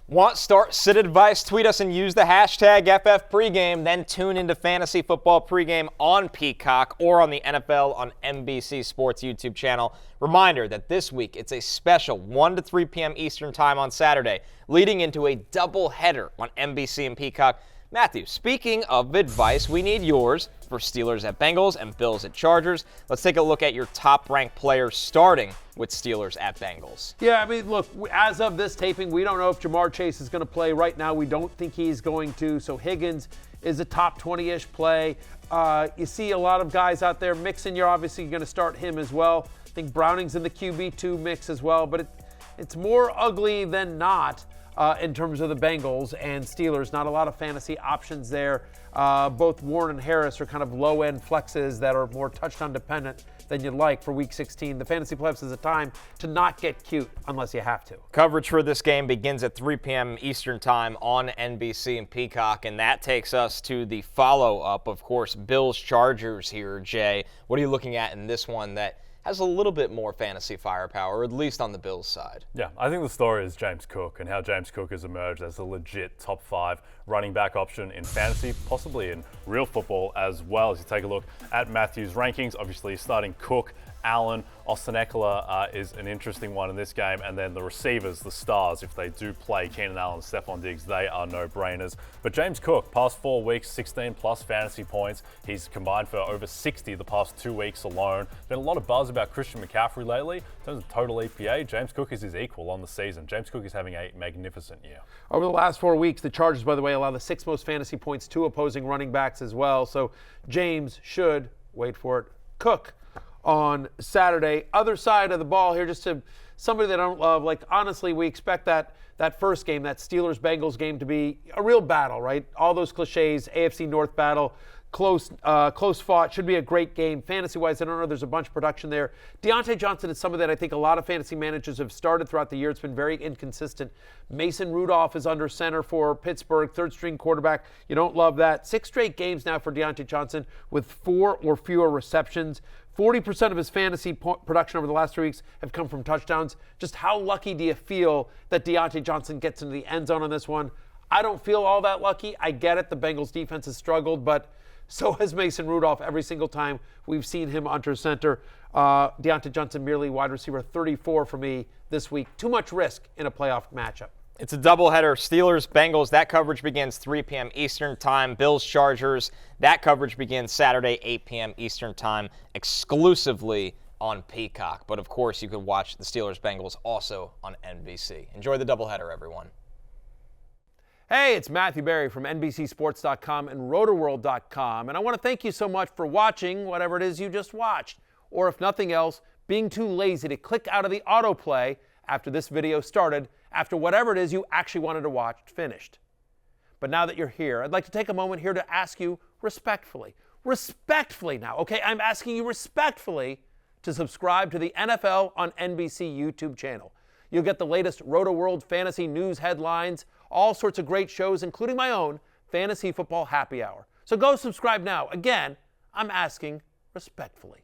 Want start sit advice? Tweet us and use the hashtag FFPregame. Then tune into Fantasy Football Pregame on Peacock or on the NFL on NBC Sports YouTube channel. Reminder that this week it's a special 1 to 3 p.m. Eastern Time on Saturday, leading into a doubleheader on NBC and Peacock. Matthew, speaking of advice, we need yours for Steelers at Bengals and Bills at Chargers. Let's take a look at your top-ranked players starting with Steelers at Bengals. Yeah, I mean, look, as of this taping, we don't know if Jamar Chase is going to play. Right now, we don't think he's going to. So Higgins is a top 20-ish play. You see a lot of guys out there. Mixon, you're obviously going to start him as well. I think Browning's in the QB2 mix as well. But it's more ugly than not. In terms of the Bengals and Steelers, not a lot of fantasy options there. Both Warren and Harris are kind of low-end flexes that are more touchdown dependent than you'd like for Week 16. The fantasy playoffs is a time to not get cute unless you have to. Coverage for this game begins at 3 p.m. Eastern Time on NBC and Peacock, and that takes us to the follow-up, of course, Bills-Chargers here, Jay. What are you looking at in this one that has a little bit more fantasy firepower, at least on the Bills side? Yeah, I think the story is James Cook and how James Cook has emerged as a legit top 5 running back option in fantasy, possibly in real football as well. As you take a look at Matthew's rankings, obviously starting Cook, Allen, Austin Eckler is an interesting one in this game, and then the receivers, the stars, if they do play Keenan Allen, Stephon Diggs, they are no-brainers. But James Cook, past 4 weeks, 16-plus fantasy points. He's combined for over 60 the past 2 weeks alone. Been a lot of buzz about Christian McCaffrey lately. In terms of total EPA, James Cook is his equal on the season. James Cook is having a magnificent year. Over the last 4 weeks, the Chargers, by the way, allow the 6th most fantasy points to opposing running backs as well. So James should, wait for it, Cook on Saturday. Other side of the ball here, just to somebody that I don't love. Like, honestly, we expect that first game, that Steelers-Bengals game, to be a real battle, right? All those cliches, AFC North battle, close fought, should be a great game. Fantasy-wise, I don't know, there's a bunch of production there. Diontae Johnson is somebody that I think a lot of fantasy managers have started throughout the year. It's been very inconsistent. Mason Rudolph is under center for Pittsburgh, third-string quarterback. You don't love that. 6 straight games now for Diontae Johnson with 4 or fewer receptions. 40% of his fantasy production over the last 3 weeks have come from touchdowns. Just how lucky do you feel that Diontae Johnson gets into the end zone on this one? I don't feel all that lucky. I get it. The Bengals defense has struggled, but so has Mason Rudolph every single time we've seen him under center. Diontae Johnson merely wide receiver 34 for me this week. Too much risk in a playoff matchup. It's a doubleheader. Steelers-Bengals, that coverage begins 3 p.m. Eastern Time. Bills-Chargers, that coverage begins Saturday, 8 p.m. Eastern Time, exclusively on Peacock. But, of course, you can watch the Steelers-Bengals also on NBC. Enjoy the doubleheader, everyone. Hey, it's Matthew Berry from NBCSports.com and RotoWorld.com, and I want to thank you so much for watching whatever it is you just watched, or if nothing else, being too lazy to click out of the autoplay after this video started, after whatever it is you actually wanted to watch finished. But now that you're here, I'd like to take a moment here to ask you respectfully now, okay? I'm asking you respectfully to subscribe to the NFL on NBC YouTube channel. You'll get the latest RotoWorld fantasy news headlines, all sorts of great shows, including my own Fantasy Football Happy Hour. So go subscribe now. Again, I'm asking respectfully.